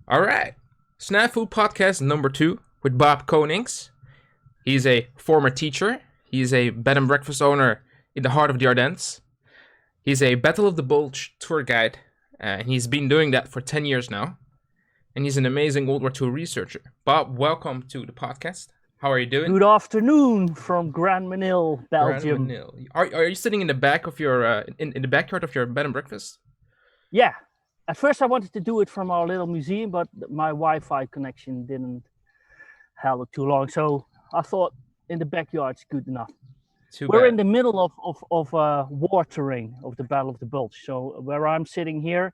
All right. SNAFU Podcast number 2 with Bob Konings. He's a former teacher. He's a bed and breakfast owner in the heart of the Ardennes. He's a Battle of the Bulge tour guide. And he's been doing that for 10 years now. And he's an amazing World War II researcher. Bob, welcome to the podcast. How are you doing? Good afternoon from Grand Menil, Belgium. Are you sitting in the back of your in the backyard of your bed and breakfast? Yeah. At first I wanted to do it from our little museum, but my Wi-Fi connection didn't hold it too long. So I thought in the backyard's good enough. We're in the middle of war terrain of the Battle of the Bulge. So where I'm sitting here,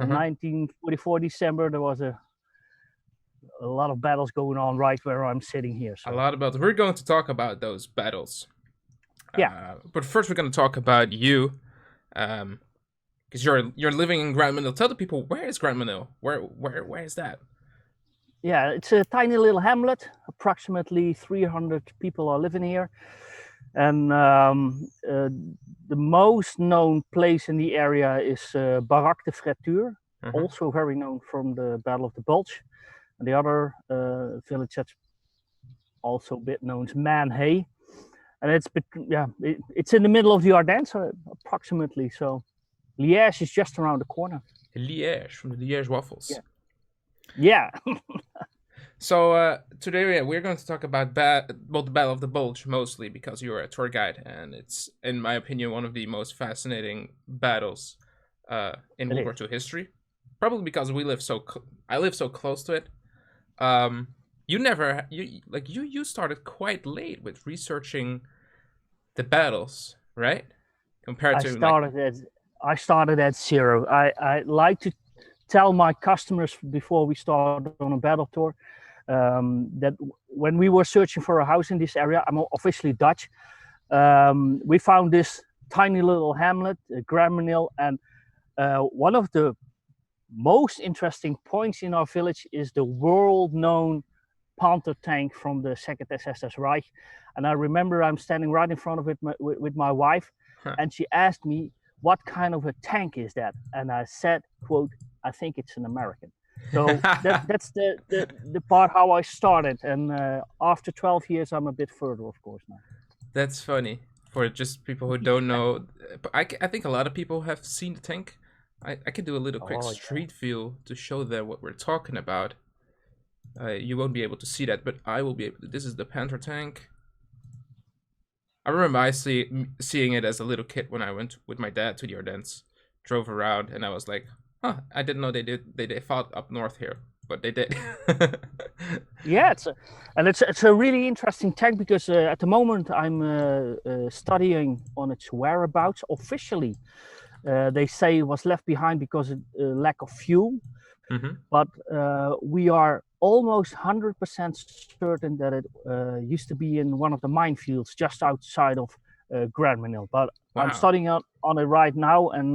in 1944 December, there was a lot of battles going on right where I'm sitting here. So. A lot of battles. We're going to talk about those battles. Yeah. But first we're going to talk about you. Because you're living in Grand Menil. Tell the people, where is Grand Menil? Where is that? Yeah, it's a tiny little hamlet. Approximately 300 people are living here. And the most known place in the area is Barak de Fraiture, also very known from the Battle of the Bulge. And the other village that's also a bit known is Manhay. And it's in the middle of the Ardennes, approximately. So Liège is just around the corner. Liège, from the Liège waffles. Yeah. So today we're going to talk about the Battle of the Bulge mostly because you're a tour guide, and it's, in my opinion, one of the most fascinating battles in World War II history. Probably because I live so close to it. You started quite late with researching the battles, right? I started at zero. I like to tell my customers before we start on a battle tour that when we were searching for a house in this area, I'm officially Dutch, we found this tiny little hamlet, Grand Menil, and one of the most interesting points in our village is the world-known Panther tank from the Second SS Reich. And I remember I'm standing right in front of it with my wife, and she asked me, what kind of a tank is that? And I said, quote, I think it's an American. So that's the part how I started. And after 12 years, I'm a bit further, of course, now. That's funny. For just people who don't know, I think a lot of people have seen the tank. I could do a little quick street view to show them what we're talking about. You won't be able to see that, but I will be able to. This is the Panther tank. I remember seeing it as a little kid when I went with my dad to the Ardennes, drove around, and I was like, huh, I didn't know they fought up north here, but they did. Yeah, it's a really interesting tank because at the moment I'm studying on its whereabouts. Officially, they say it was left behind because of lack of fuel, but we are almost 100% certain that it used to be in one of the minefields just outside of Grand Menil. But I'm studying on it right now, and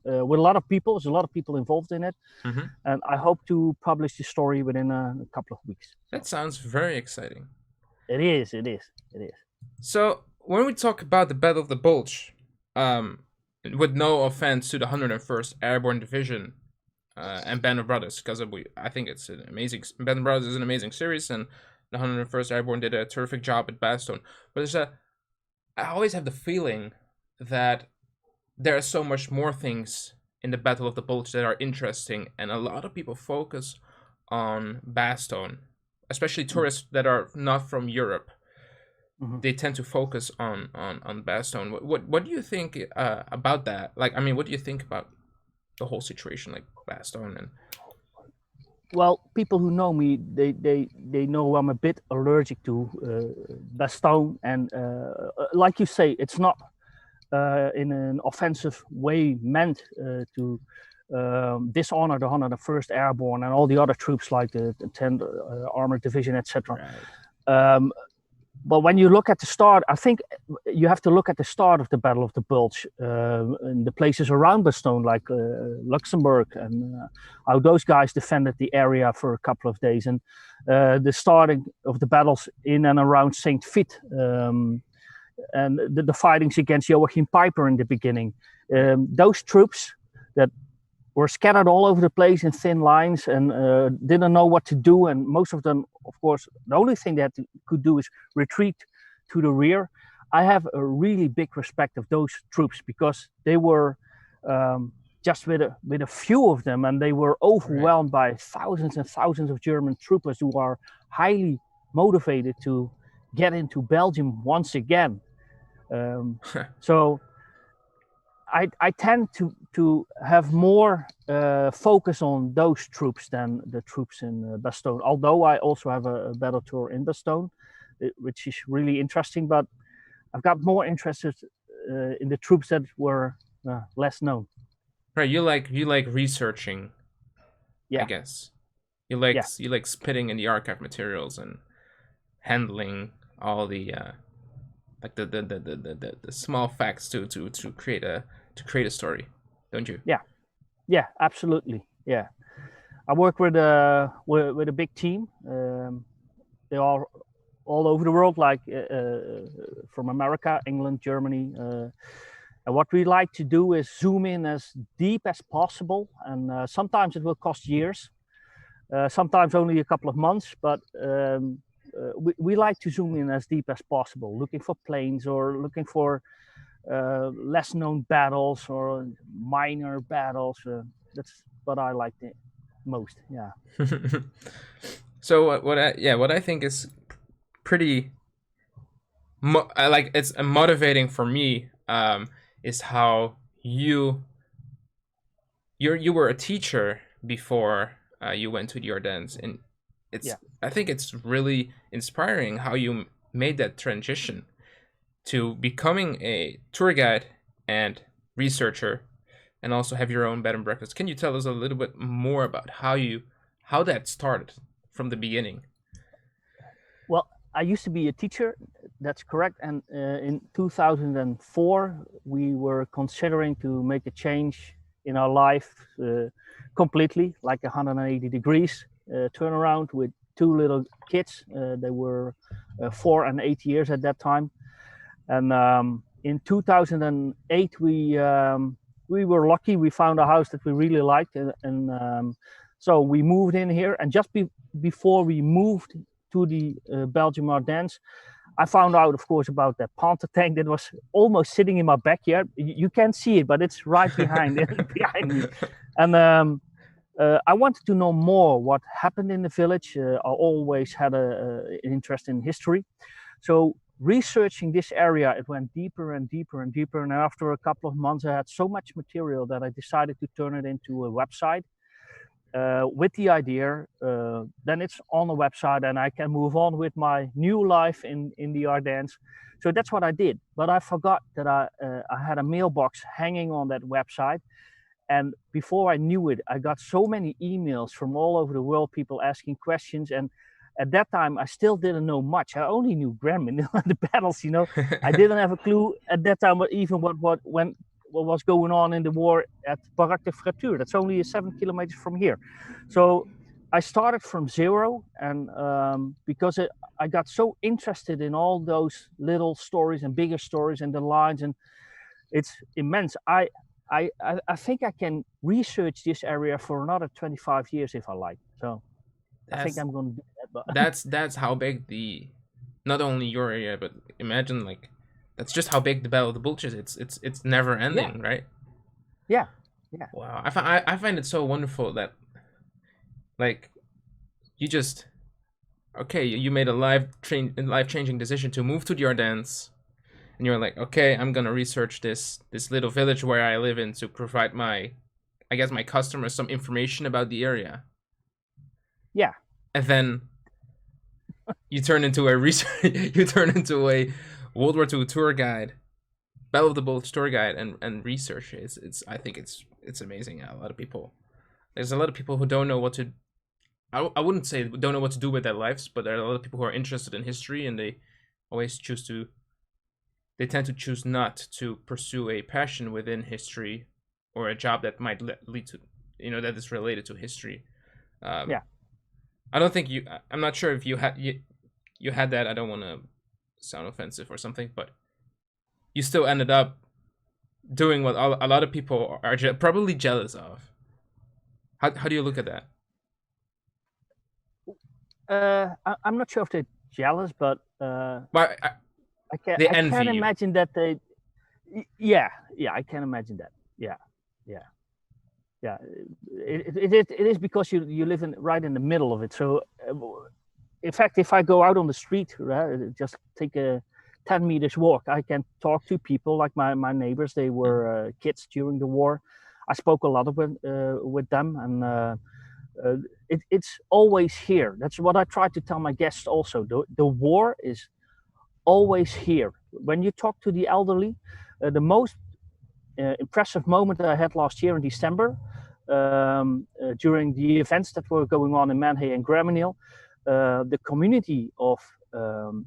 with a lot of people. There's a lot of people involved in it, and I hope to publish the story within a couple of weeks. That sounds very exciting. It is. So when we talk about the Battle of the Bulge, with no offense to the 101st Airborne Division and Band of Brothers, because I think it's an amazing. Band of Brothers is an amazing series, and the 101st Airborne did a terrific job at Bastogne. But I always have the feeling that there are so much more things in the Battle of the Bulge that are interesting, and a lot of people focus on Bastogne, especially tourists that are not from Europe. They tend to focus on Bastogne. What do you think about that? Like, I mean, what do you think about the whole situation, like Bastogne? And well, people who know me, they know I'm a bit allergic to Bastogne, and like you say, it's not in an offensive way meant to dishonor the 101st Airborne and all the other troops like the 10th Armored Division, etc. Right. But when you look at the start, I think you have to look at the start of the Battle of the Bulge and the places around Bastogne, like Luxembourg, and how those guys defended the area for a couple of days, and the starting of the battles in and around St. Vith, and the fightings against Joachim Peiper in the beginning. Those troops that were scattered all over the place in thin lines and didn't know what to do. And most of them, of course, the only thing they could do is retreat to the rear. I have a really big respect of those troops because they were just with a few of them, and they were overwhelmed by thousands and thousands of German troopers who are highly motivated to get into Belgium once again. So I tend to have more focus on those troops than the troops in Bastogne. Although I also have a battle tour in Bastogne, which is really interesting. But I've got more interested in the troops that were less known. Right, you like researching. Yeah. I guess you like spitting in the archive materials and handling all the like the small facts to create a story, don't you? Yeah, absolutely. Yeah, I work with a big team. They are all over the world, like from America, England, Germany. And what we like to do is zoom in as deep as possible. And sometimes it will cost years, sometimes only a couple of months, but we like to zoom in as deep as possible, looking for planes or looking for less known battles or minor battles. That's what I like the most. Yeah. So what I think is pretty it's motivating for me is how you were a teacher before you went to the Ardennes, and I think it's really inspiring how you made that transition to becoming a tour guide and researcher, and also have your own bed and breakfast. Can you tell us a little bit more about how that started from the beginning? Well, I used to be a teacher. That's correct. And in 2004, we were considering to make a change in our life completely, like 180 degrees turnaround with two little kids. They were 4 and 8 years at that time. And in 2008, we were lucky. We found a house that we really liked, and so we moved in here. And just before we moved to the Belgium Ardennes, I found out, of course, about that Panther tank that was almost sitting in my backyard. You can't see it, but it's right behind behind me. And I wanted to know more what happened in the village. I always had an interest in history, so researching this area, it went deeper and deeper and deeper. And after a couple of months, I had so much material that I decided to turn it into a website. With the idea, then it's on the website and I can move on with my new life in the Ardennes. So that's what I did. But I forgot that I had a mailbox hanging on that website. And before I knew it, I got so many emails from all over the world, people asking questions. And at that time, I still didn't know much. I only knew Gremlin, the battles, I didn't have a clue at that time, but even what was going on in the war at Barak de Fracture. That's only 7 kilometers from here. So I started from zero, and because I got so interested in all those little stories and bigger stories and the lines, and it's immense. I think I can research this area for another 25 years if I like. So I think I'm going to do that. But that's how big not only your area, but imagine that's just how big the Battle of the Bulge is. It's never ending, right? Yeah. Wow, I find it so wonderful that you just you made a life-changing decision to move to the Ardennes, and you're like, okay, I'm gonna research this little village where I live in to provide my customers some information about the area. Yeah. And then you turn into a World War II tour guide, Battle of the Bulge tour guide, and research. I think it's amazing. There's a lot of people who don't know what to. I wouldn't say don't know what to do with their lives, but there are a lot of people who are interested in history, and they always they tend to choose not to pursue a passion within history or a job that might lead to, that is related to history. I don't think I'm not sure if you had that. I don't want to sound offensive or something, but you still ended up doing what a lot of people are probably jealous of. How do you look at that? I'm not sure if they're jealous, but Well, they I envy can't you. imagine that they. Yeah, I can imagine that. Yeah, yeah, yeah. It is because you live right in the middle of it. So, in fact, if I go out on the street, just take a 10 meters walk, I can talk to people like my neighbors. They were kids during the war. I spoke a lot with them, and it's always here. That's what I try to tell my guests also. The war is always here. When you talk to the elderly, the most impressive moment that I had last year in December during the events that were going on in Manhay and Gramineel, the community of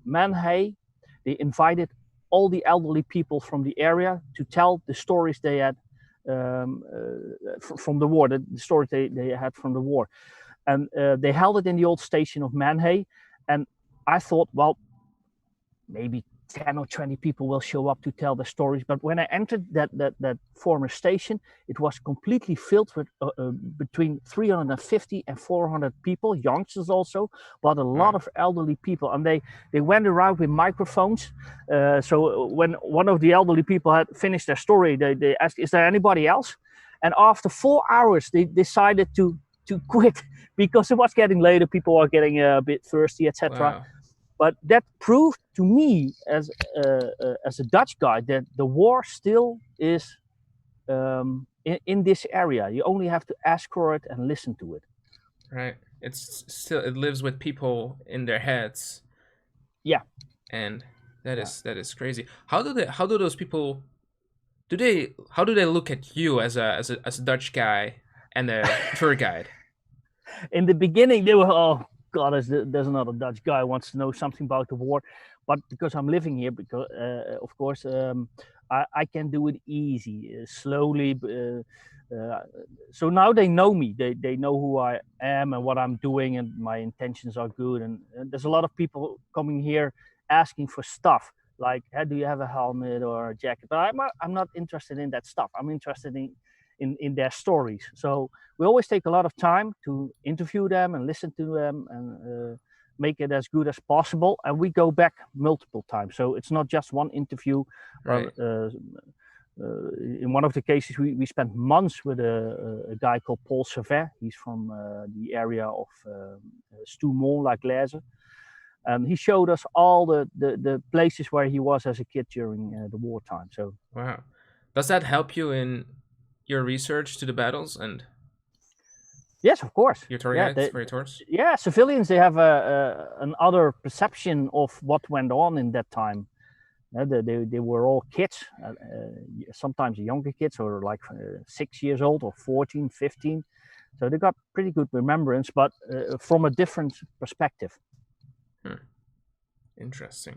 Manhay, they invited all the elderly people from the area to tell the stories they had from the war, the stories they had from the war. And they held it in the old station of Manhay. And I thought, well, maybe 10 or 20 people will show up to tell the stories. But when I entered that former station, it was completely filled with between 350 and 400 people, youngsters also, but a lot of elderly people. And they went around with microphones. So when one of the elderly people had finished their story, they asked, is there anybody else? And after 4 hours, they decided to quit because it was getting later. People were getting a bit thirsty, etc. Wow. But that proved to me as a Dutch guy that the war still is in this area. You only have to ask for it and listen to it. Right. It lives with people in their heads. Yeah. And that is crazy. How do those people how do they look at you as a Dutch guy and a tour guide? In the beginning, they were, oh God, there's another Dutch guy who wants to know something about the war. But because I'm living here, because of course, I can do it easy, slowly. So now they know me. They know who I am and what I'm doing, and my intentions are good. And there's a lot of people coming here asking for stuff like, hey, do you have a helmet or a jacket? But I'm not interested in that stuff. I'm interested in their stories. So we always take a lot of time to interview them and listen to them and make it as good as possible. And we go back multiple times. So it's not just one interview. Right. In one of the cases, we spent months with a guy called Paul Servet. He's from the area of Stoumont, like Lezer. And he showed us all the places where he was as a kid during the wartime. So wow. Does that help you in your research to the battles and yes, of course. your tour guides for your tours? Yeah, civilians, they have another perception of what went on in that time. They were all kids, sometimes younger kids, or like 6 years old or 14, 15. So they got pretty good remembrance, but from a different perspective. Interesting.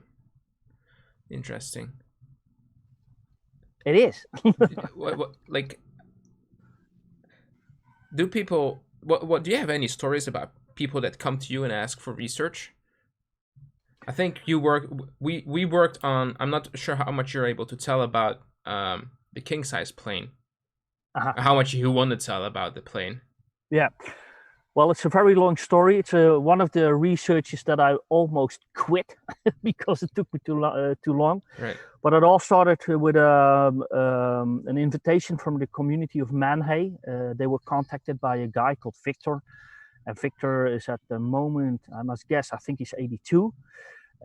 It is. what like do people what do you have any stories about people that come to you and ask for research? I think we worked on, I'm not sure how much you're able to tell about the Kingsize plane. How much you want to tell about the plane. Yeah. Well, it's a very long story. It's one of the researches that I almost quit because it took me too long. Right. But it all started with an invitation from the community of Manhay. They were contacted by a guy called Victor. And Victor is at the moment, I must guess, I think he's 82.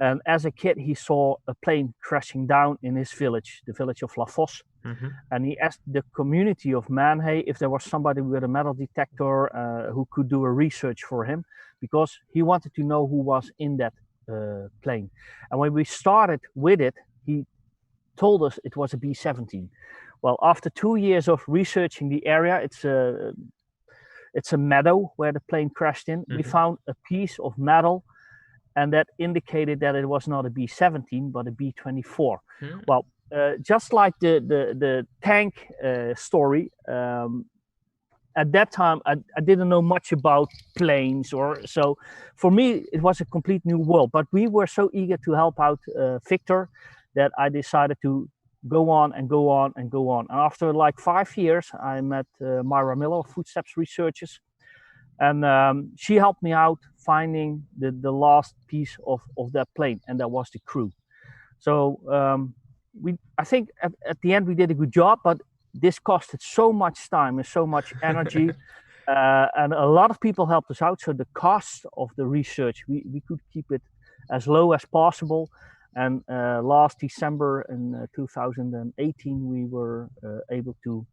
And as a kid, he saw a plane crashing down in his village, the village of La Fosse. Mm-hmm. And he asked the community of Manhay if there was somebody with a metal detector who could do a research for him, because he wanted to know who was in that plane. And when we started with it, he told us it was a B-17. Well, after 2 years of researching the area, it's a meadow where the plane crashed in. Mm-hmm. We found a piece of metal, and that indicated that it was not a B-17, but a B-24. Mm-hmm. Well, just like the tank story, at that time I didn't know much about planes, or so for me it was a complete new world. But we were so eager to help out Victor that I decided to go on and go on and go on. And after like 5 years, I met Myra Miller, Footsteps Researchers, and she helped me out finding the last piece of that plane, and that was the crew. So I think at the end we did a good job, but this costed so much time and so much energy. And a lot of people helped us out. So the cost of the research, we could keep it as low as possible. And last December in 2018, we were able to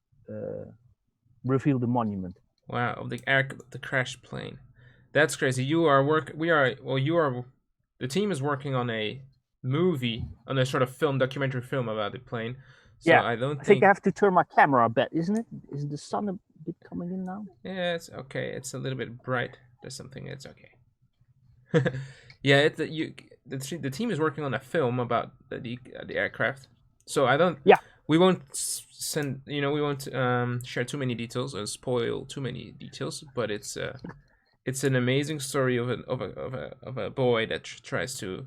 reveal the monument. Wow, the crashed plane. That's crazy. The team is working on a movie, on a sort of documentary film about the plane. So yeah, I think I have to turn my camera a bit, isn't it? Is the sun a bit coming in now? Yeah, it's okay. It's a little bit bright. There's something. It's okay. Yeah, the team is working on a film about the aircraft. So I don't. Yeah. We won't send. We won't share too many details or spoil too many details. But it's an amazing story of a boy that tries to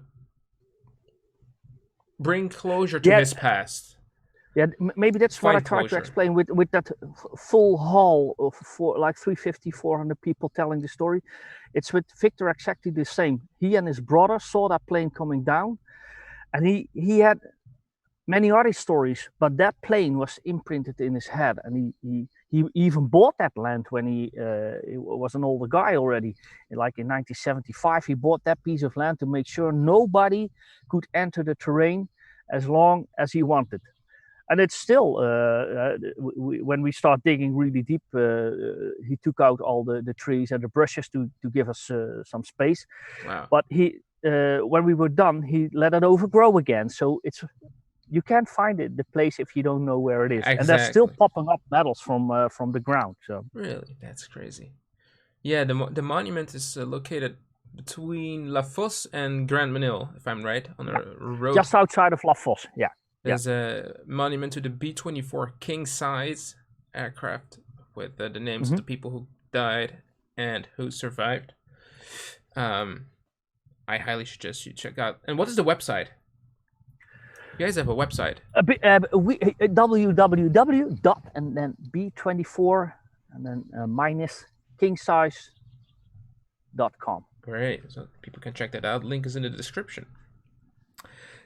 bring closure to his past. Yeah, maybe that's what I tried to explain with that full hall of 350, 400 people telling the story. It's with Victor exactly the same. He and his brother saw that plane coming down, and he had many other stories, but that plane was imprinted in his head, and he even bought that land when he was an older guy already. Like in 1975, he bought that piece of land to make sure nobody could enter the terrain as long as he wanted. And it's still, when we start digging really deep, he took out all the trees and the brushes to give us some space. Wow. But when we were done, he let it overgrow again. So you can't find the place if you don't know where it is. Exactly. And there's still popping up medals from the ground. So really, that's crazy. Yeah, the monument is located between La Fosse and Grandmesnil, if I'm right, on the road. Just outside of La Fosse, yeah. There's a monument to the B-24 Kingsize aircraft with the names of the people who died and who survived. I highly suggest you check out. And what is the website? You guys have a website. www. and then B24 and then minus kingsize.com. Great. So people can check that out. Link is in the description.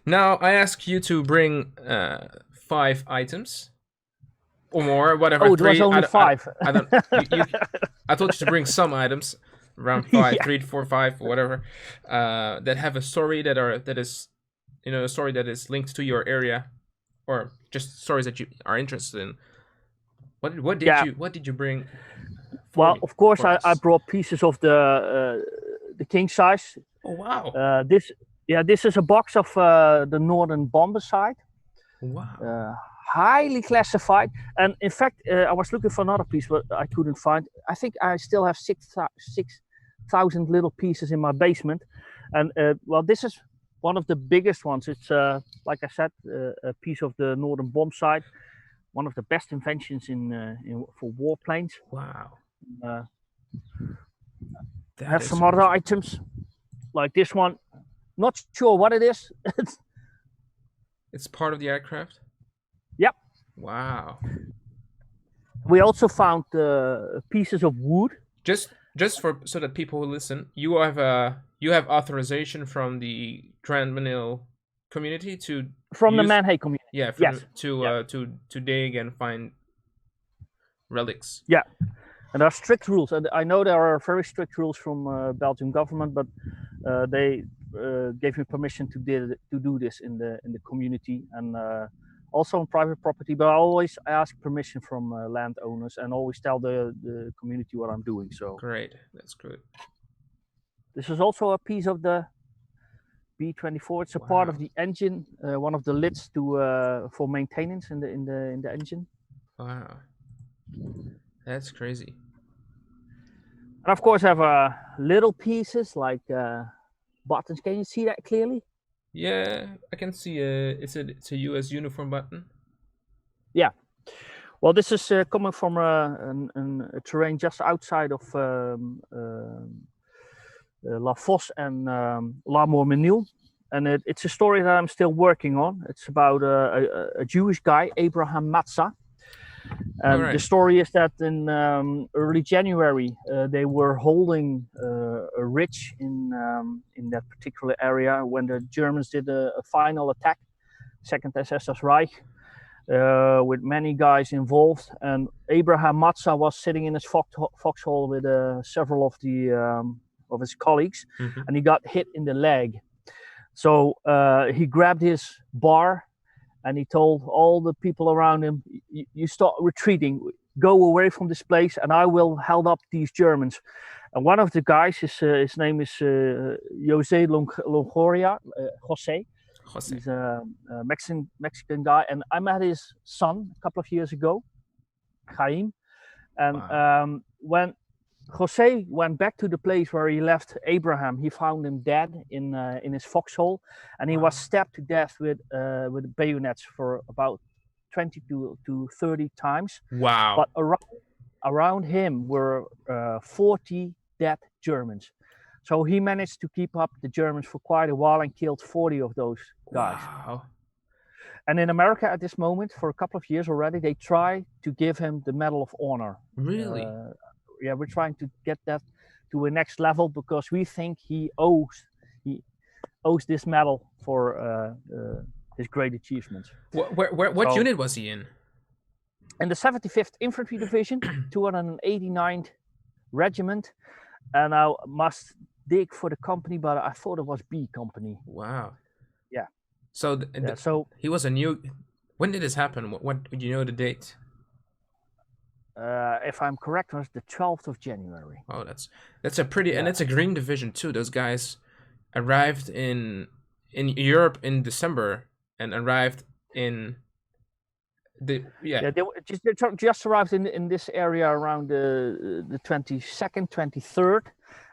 Now, I ask you to bring 5 items or more, whatever. Oh, it was only 5. I told you to bring some items, around 5, 3 to 4, 5, or whatever, that have a story that is, a story that is linked to your area, or just stories that you are interested in. What did you bring? Well, of course, I brought pieces of the Kingsize. Oh wow! This is a box of the Northern Bombicide. Wow. Highly classified. And in fact, I was looking for another piece, but I couldn't find. I think I still have 6,000 little pieces in my basement. And this is one of the biggest ones. It's, like I said, a piece of the Northern Bombicide. One of the best inventions for warplanes. Wow. I have some other items, like this one. Not sure what it is. It's part of the aircraft? Yep. Wow. We also found pieces of wood. Just so that people who listen, you have authorization from the Grandmesnil community to the Manhay community. Yeah. To dig and find relics. Yeah. And there are strict rules. And I know there are very strict rules from Belgian government, but they gave me permission to do this in the community and also on private property. But I always ask permission from landowners and always tell the community what I'm doing. So great, that's good. This is also a piece of the B-24. It's a part of the engine, one of the lids for maintenance in the engine. Wow, that's crazy. And of course, I have little pieces like buttons. Can you see that clearly? Yeah, I can see it's a US uniform button. Yeah. Well, this is coming from a terrain just outside of La Fosse and La Mormenil. and it's a story that I'm still working on. It's about a Jewish guy, Abraham Matza. And the story is that in early January, they were holding a ridge in that particular area when the Germans did a final attack, Second SS Reich, with many guys involved. And Abraham Matza was sitting in his foxhole with several of his colleagues, and he got hit in the leg. So he grabbed his bar. And he told all the people around him, you start retreating, go away from this place, and I will hold up these Germans. And one of the guys, his name is Jose Longoria, Jose. He's a Mexican guy. And I met his son a couple of years ago, Chaim. And when Jose went back to the place where he left Abraham, he found him dead in his foxhole, and he was stabbed to death with bayonets for about 20 to 30 times. Wow! But around him were 40 dead Germans, so he managed to keep up the Germans for quite a while and killed 40 of those guys. Wow! And in America at this moment, for a couple of years already, they try to give him the Medal of Honor. Really? Yeah, we're trying to get that to a next level because we think he owes this medal for his great achievements. What unit was he in? In the 75th Infantry Division, 289th Regiment, and I must dig for the company, but I thought it was B Company. Wow. Yeah. So so he was a new. When did this happen? What do you know the date? If I'm correct, it was the 12th of January. Oh, that's a pretty, and it's a green division too. Those guys arrived in Europe in December and arrived in they just arrived in this area around the 22nd, 23rd,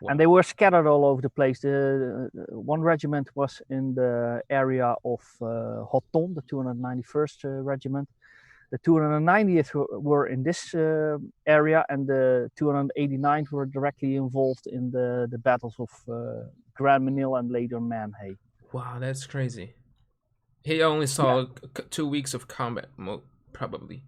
and they were scattered all over the place. The one regiment was in the area of Hotton, the 291st Regiment. The 290th were in this area, and the 289th were directly involved in the battles of Grand Menil and later Manhay. Wow, that's crazy. He only saw 2 weeks of combat, probably.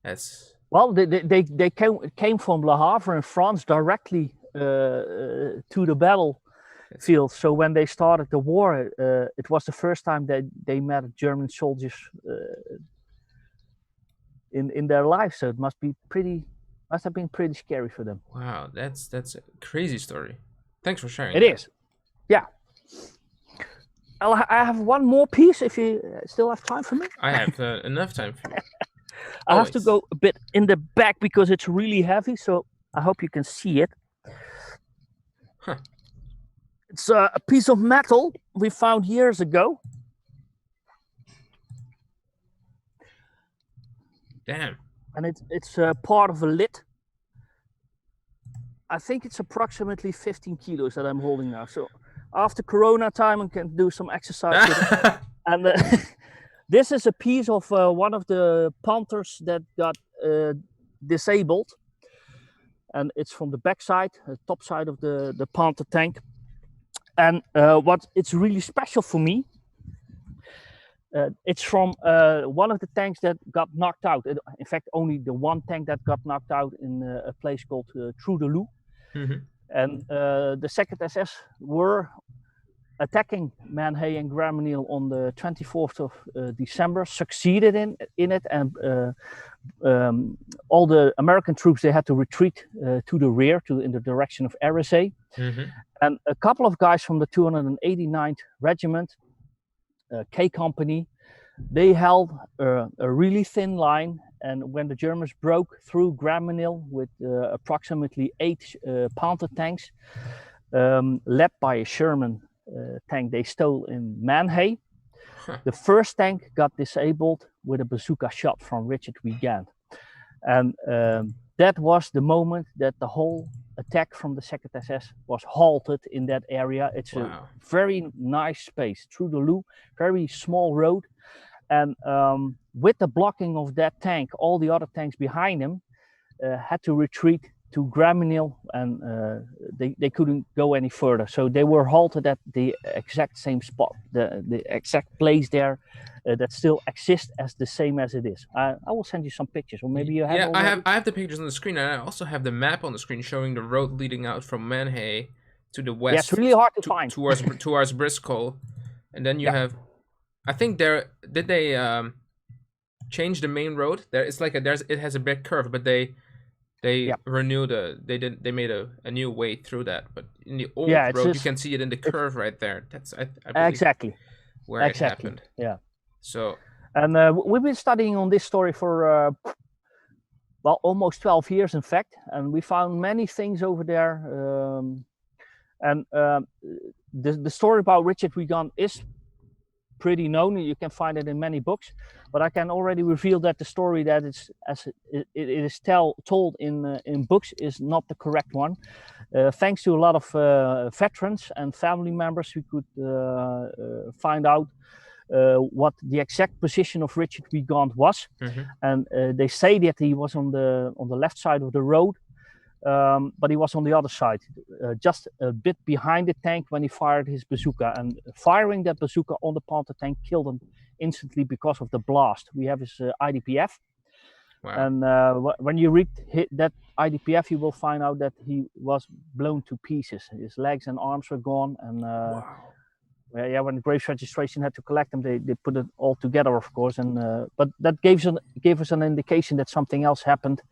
That's well, they came from Le Havre in France directly to the battlefield. So when they started the war, it was the first time that they met German soldiers. In their life, so it must have been pretty scary for them. Wow, that's a crazy story. Thanks for sharing. It is, yeah. I have one more piece if you still have time for me. I have enough time for you. I have to go a bit in the back because it's really heavy, so I hope you can see it. Huh. It's a piece of metal we found years ago. Damn. And it's part of a lid. I think it's approximately 15 kilos that I'm holding now. So after Corona time, I can do some exercise with it. And this is a piece of one of the Panthers that got disabled. And it's from the back side, the top side of the Panther tank. And what it's really special for me, it's from one of the tanks that got knocked out. In fact, only the one tank that got knocked out in a place called Trou-de-Loup. Mm-hmm. And the 2nd SS were attacking Manhay and Grand Menil on the 24th of December, succeeded in it, and all the American troops, they had to retreat to the rear, in the direction of RSA. Mm-hmm. And a couple of guys from the 289th Regiment, K Company, they held a really thin line, and when the Germans broke through Grand Menil with approximately 8 Panther tanks, led by a Sherman tank they stole in Manhay, the first tank got disabled with a bazooka shot from Richard Wiegand. And that was the moment that the whole attack from the 2nd SS was halted in that area. It's a very nice space, Trou-de-Loup, very small road. And with the blocking of that tank, all the other tanks behind him had to retreat to Graminil, and they couldn't go any further. So they were halted at the exact same spot, the exact place there that still exists as the same as it is. I will send you some pictures, or maybe you have. Yeah, already? I have the pictures on the screen, and I also have the map on the screen showing the road leading out from Manhay to the west. Yeah, it's really hard to find. towards Bristol, and then you have. I think did they change the main road? It's like it has a big curve, but they renewed they made a new way through that. But in the old road, you can see it in the curve right there. That's I believe exactly where it happened. Yeah. So. And we've been studying on this story for almost 12 years, in fact, and we found many things over there. The story about Richard Wiegand is pretty known. You can find it in many books, but I can already reveal that the story that it is told in books is not the correct one. Thanks to a lot of veterans and family members, we could find out what the exact position of Richard Wiegand was, and they say that he was on the left side of the road, but he was on the other side, just a bit behind the tank when he fired his bazooka. And firing that bazooka on the Panther tank killed him instantly because of the blast. We have his IDPF. Wow. And when you read that IDPF, you will find out that he was blown to pieces. His legs and arms were gone, and when the graves registration had to collect them, they put it all together, of course. And but that gave us an indication that something else happened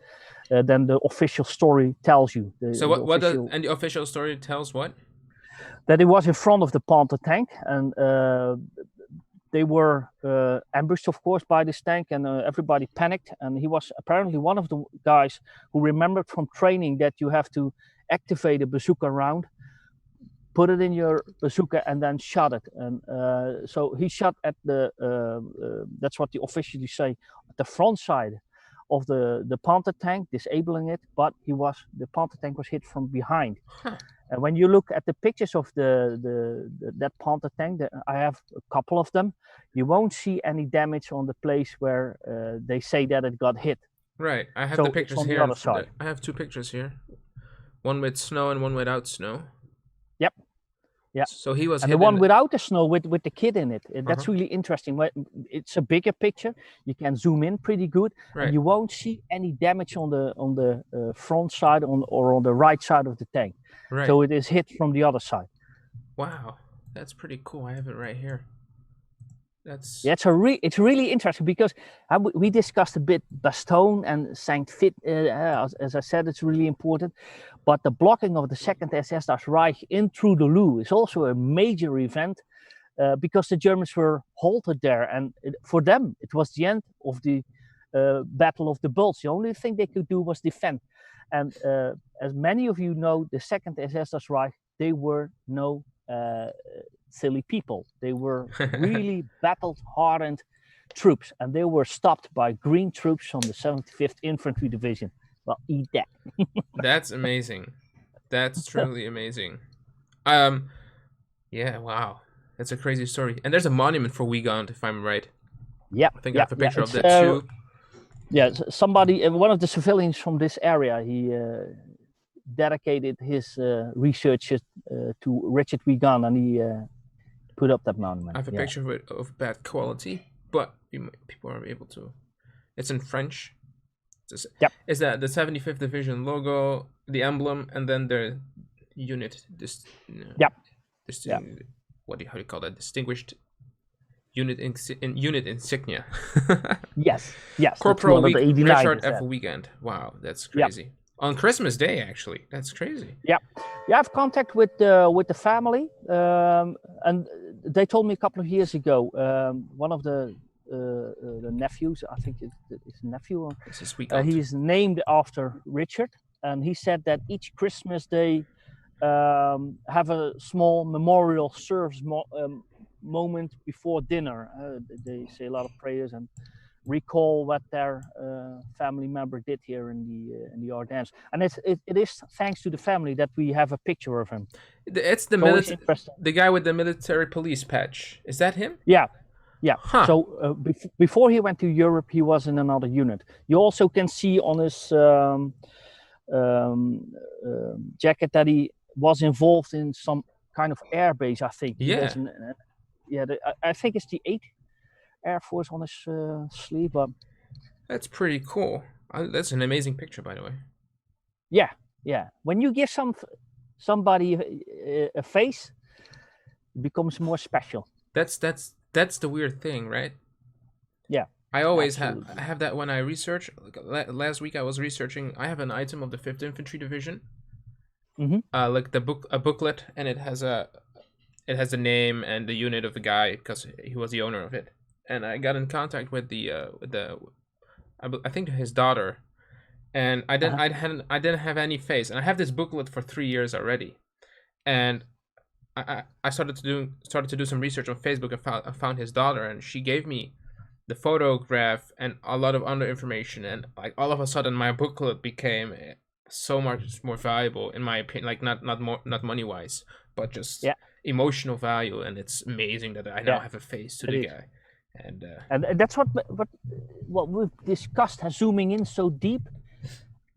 than the official story tells you. The official story tells what? That it was in front of the Panther tank, and they were ambushed, of course, by this tank, and everybody panicked. And he was apparently one of the guys who remembered from training that you have to activate a bazooka round, put it in your bazooka, and then shot it. And so he shot at that's what they officially say, at the front side of the Panther tank, disabling it, but the Panther tank was hit from behind. And when you look at the pictures of that Panther tank, I have a couple of them, you won't see any damage on the place where they say that it got hit. Right, I have the pictures here. On the other side. I have two pictures here, one with snow and one without snow. Yep. Yeah. So he was. And the one without the snow with the kid in it. That's really interesting. It's a bigger picture. You can zoom in pretty good, and you won't see any damage on the front side or on the right side of the tank. Right. So it is hit from the other side. Wow, that's pretty cool. I have it right here. That's it's really interesting because we discussed a bit Bastogne and Saint Fit. As I said, it's really important. But the blocking of the second SS Das Reich in through the Loo is also a major event because the Germans were halted there, and for them it was the end of the Battle of the Bulge. The only thing they could do was defend. And as many of you know, the second SS Das Reich, they were no silly people. They were really battle-hardened troops, and they were stopped by green troops from the 75th Infantry Division. Well, eat that. That's amazing. That's truly amazing. Yeah, wow. That's a crazy story. And there's a monument for Wiegand, if I'm right. Yeah. I think I have a picture of that too. Yeah, somebody, one of the civilians from this area, he dedicated his research to Richard Wiegand, and he put up that monument. I have a picture of it of bad quality, but people are able to. It's in French. Is that the 75th Division logo, the emblem, and then the unit? How do you call that? Distinguished unit insignia. Yes. Corporal Richard F. Wiegand. Wow, that's crazy. Yep. On Christmas Day, actually, that's crazy. Yeah. I have contact with the family, and they told me a couple of years ago. One of the nephews, I think it's a nephew. He is named after Richard, and he said that each Christmas they have a small memorial service moment before dinner. They say a lot of prayers and recall what their family member did here in the Ardennes, and it is thanks to the family that we have a picture of him. It's the guy with the military police patch. Is that him? Yeah. Huh. So before he went to Europe, he was in another unit. You also can see on his jacket that he was involved in some kind of air base. I think. Yeah, I think it's the 8th Air Force on his sleeve. But that's pretty cool. That's an amazing picture, by the way. yeah, when you give somebody a face, it becomes more special. That's the weird thing, right? Yeah. I always Absolutely. have that when I research. Last week I was researching. I have an item of the 5th Infantry Division, like a booklet, and it has a name and the unit of the guy because he was the owner of it. And I got in contact with I think his daughter, and I didn't have any face, and I have this booklet for 3 years already, and I started to do some research on Facebook and found his daughter, and she gave me the photograph and a lot of other information, and like all of a sudden my booklet became so much more valuable in my opinion, like not money wise, but just emotional value. And it's amazing that I now have a face to the guy. And that's what we've discussed, zooming in so deep.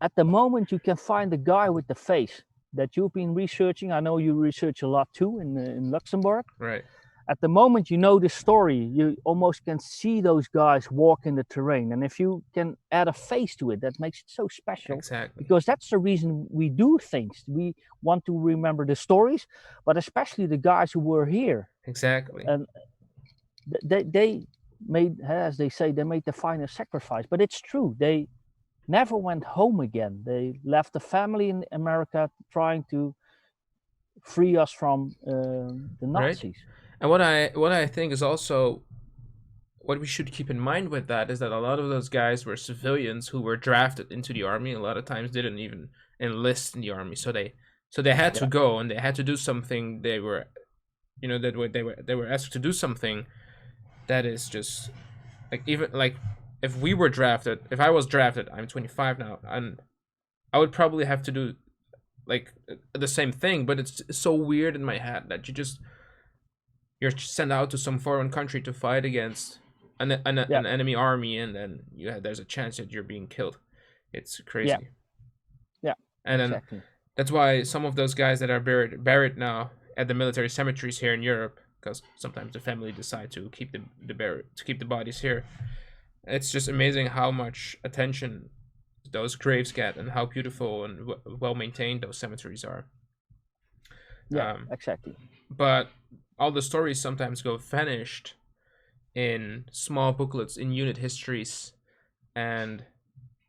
At the moment you can find the guy with the face that you've been researching. I know you research a lot too in Luxembourg. Right. At the moment you know the story, you almost can see those guys walk in the terrain. And if you can add a face to it, that makes it so special. Exactly. Because that's the reason we do things. We want to remember the stories, but especially the guys who were here. Exactly. And they made, as they say, they made the final sacrifice. But it's true. They never went home again. They left the family in America trying to free us from the Nazis. Right. And what I think is also what we should keep in mind with that is that a lot of those guys were civilians who were drafted into the army. A lot of times didn't even enlist in the army, so they had to go, and they had to do something. They were, they were asked to do something that is just like, even like if I was drafted, I'm 25 now, and I would probably have to do like the same thing. But it's so weird in my head that you're sent out to some foreign country to fight against an enemy army, and then there's a chance that you're being killed. It's crazy. Yeah. And then that's why some of those guys that are buried now at the military cemeteries here in Europe, because sometimes the family decide to keep the bodies here. It's just amazing how much attention those graves get and how beautiful and well maintained those cemeteries are. Yeah, exactly. But all the stories sometimes go vanished in small booklets in unit histories, and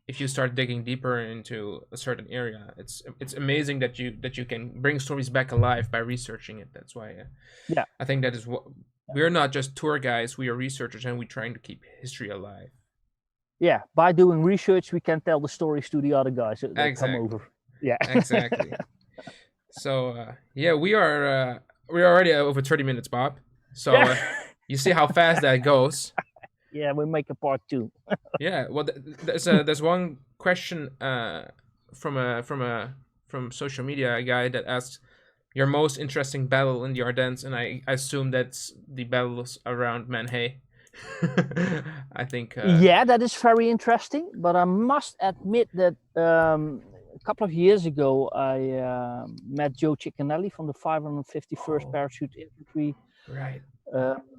if you start digging deeper into a certain area, it's amazing that you can bring stories back alive by researching it. That's why I think that is what we're not just tour guides, we are researchers, and we're trying to keep history alive. Yeah, by doing research we can tell the stories to the other guys that come over. Yeah, exactly. So we are we're already over 30 minutes, Bob. So you see how fast that goes. Yeah, we make a part 2. Yeah, well, there's one question from social media, a guy that asks your most interesting battle in the Ardennes, and I assume that's the battles around Manhay. I think. Yeah, that is very interesting. But I must admit that a couple of years ago, I met Joe Ciccanelli from the 551st Parachute Infantry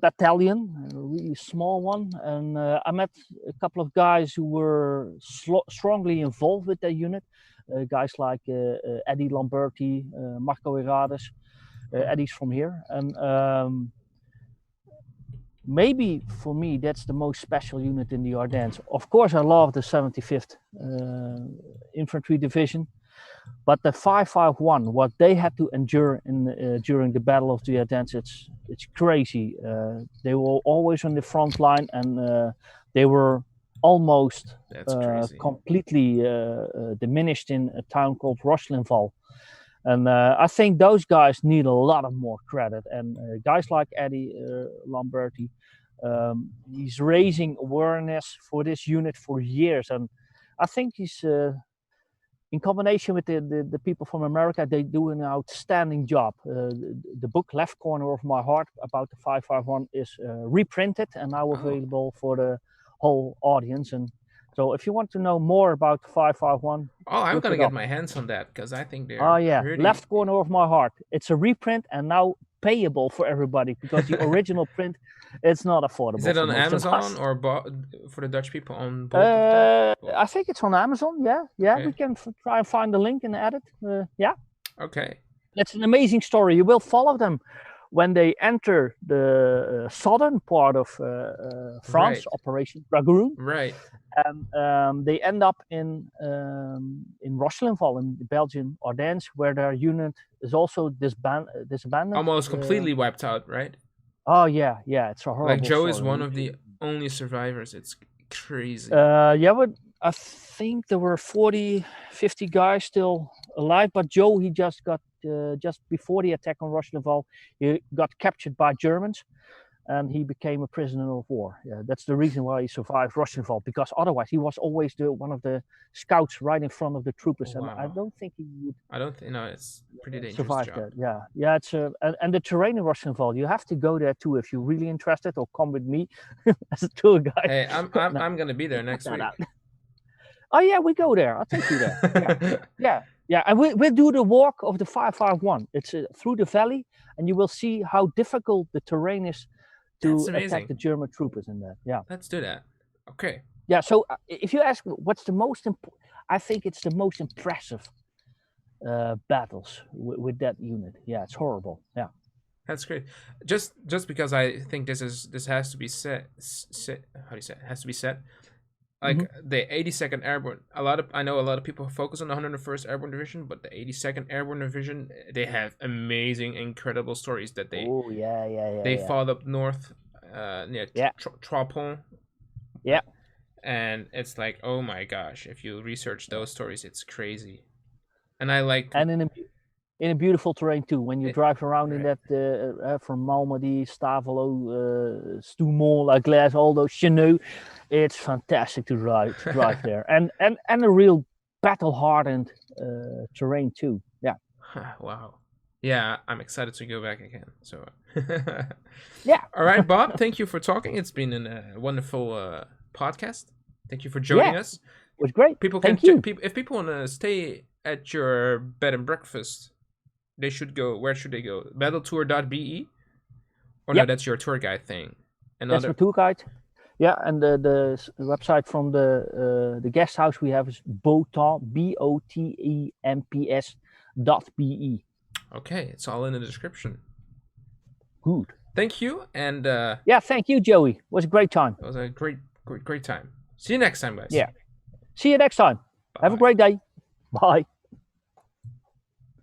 Battalion, a really small one. And I met a couple of guys who were strongly involved with that unit. Guys like Eddie Lamberti, Marco Herades. Eddie's from here. And maybe for me, that's the most special unit in the Ardennes. Of course, I love the 75th Infantry Division, but the 551, what they had to endure during the Battle of the Ardennes, it's crazy. They were always on the front line, and they were almost completely diminished in a town called Rochlinval. And I think those guys need a lot of more credit. And guys like Eddie Lamberti, he's raising awareness for this unit for years. And I think he's, in combination with the people from America, they do an outstanding job. The book Left Corner of My Heart about the 551 is reprinted and now available for the whole audience. And So if you want to know more about the 551, Oh, I'm look gonna it get up. my hands on that because I think they're Oh yeah, pretty. left corner of my heart. It's a reprint and now payable for everybody because the original print, it's not affordable. Is it for on most of Amazon us. or for the Dutch people on both? I think it's on Amazon. Yeah, Okay. we can try and find the link and add it. Yeah. Okay. It's an amazing story. You will follow them when they enter the southern part of France, Right. Operation Dragoon, Right. and they end up in Rochelinval in the Belgian Ardennes, where their unit is also disbanded. Almost completely wiped out, right? Oh yeah, it's a horrible Like Joe story. is one of the only survivors. It's crazy. Yeah, but I think there were 40, 50 guys still alive. But Joe, he just got just before the attack on Rochelinval, he got captured by Germans, and he became a prisoner of war. Yeah, that's the reason why he survived Rochelinval, because otherwise he was always one of the scouts right in front of the troopers, and I don't think he would. I don't think it's pretty dangerous survive job. that. Yeah. It's and the terrain in Rochelinval, you have to go there too if you're really interested, or come with me as a tour guide. Hey, I'm gonna be there next week. Oh yeah, we go there. I'll take you there. Yeah, and we'll do the walk of the 551. It's through the valley, and you will see how difficult the terrain is to attack the German troopers in that. Yeah, let's do that. Okay. Yeah, so if you ask what's the most I think it's the most impressive battles with that unit. Yeah, it's horrible. Yeah, that's great. Just because I think this has to be set. How do you say it? Has to be set. Like the 82nd Airborne, I know a lot of people focus on the 101st Airborne Division, but the 82nd Airborne Division, they have amazing, incredible stories that they. Oh yeah. They fought up north, near Trois-Ponts. Yeah. And it's like, oh my gosh, if you research those stories, it's crazy. And I like. And in a beautiful terrain too. When you drive around in that from Malmedy, Stavelo, Stoumont, La Glace, all those Cheneux, it's fantastic to drive there, and a real battle-hardened terrain too. Yeah. Wow. Yeah, I'm excited to go back again. So. Yeah. All right, Bob. Thank you for talking. It's been a wonderful podcast. Thank you for joining us. It was great. Thank you. If people want to stay at your bed and breakfast, they should go. Where should they go? Battletour.be? Or no, that's your tour guide thing. That's my tour guide. Yeah, and the website from the guest house we have is Botemps, BOTEMPS.be. Okay, it's all in the description. Good. Thank you, and yeah, thank you, Joey. It was a great time. It was a great time. See you next time, guys. Yeah. See you next time. Bye. Have a great day. Bye.